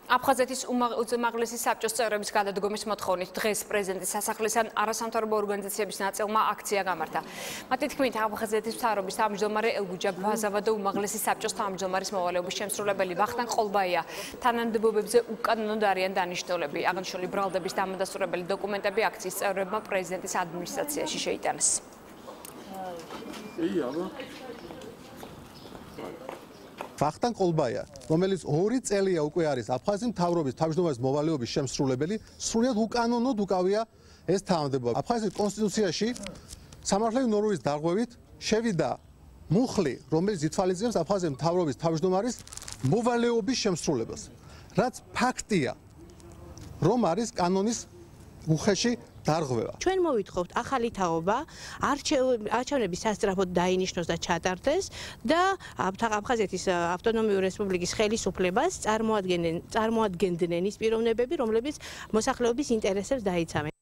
აფხაზეთის უმაღლესი საბჭოს წევრების გადადგომის მოთხოვნით დღეს პრეზიდენტის სასახლესთან არასამთავრობო ორგანიზაციების ნაწილმა აქცია გამართა. მათი თქმით, აფხაზეთის მთავრობის თავმჯდომარე ელგუჯა ბაზავა და უმაღლესი საბჭოს თავმჯდომარის მოვალეობის შემსრულებელი ვახტანგ ყოლბაია თანამდებობებზე უკანონოდ არიან დანიშნულები. აღნიშნული ბრალდების დამადასტურებელი დოკუმენტები აქციის წევრებმა პრეზიდენტის ადმინისტრაციაში შეიტანეს. ვახტანგ ყოლბაია, რომელიც 2 წელია უკვე არის აფხაზეთის მთავრობის თავმჯდომარის მოვალეობის შემსრულებელი, სრულიად უკანონოდ უკავია ეს თანამდებობა. აფხაზეთის კონსტიტუციაში სამართლიანი ნორმების დარღვევით შევიდა მუხლი, რომელიც ითვალისწინებს აფხაზეთის მთავრობის თავმჯდომარის მოვალეობის შემსრულებას. რაც ფაქტია, რომ არის კანონის უხეში დარღვევა. ჩვენ მოვითხოვთ ახალი თაობა, არჩევნების სასწრაფოდ დაინიშნოს და ჩატარდეს და აფხაზეთის ავტონომიური რესპუბლიკის ხელისუფლებას წარმოადგენდნენ ის პიროვნებები, რომლებიც მოსახლეობის ინტერესებს დაიცავენ.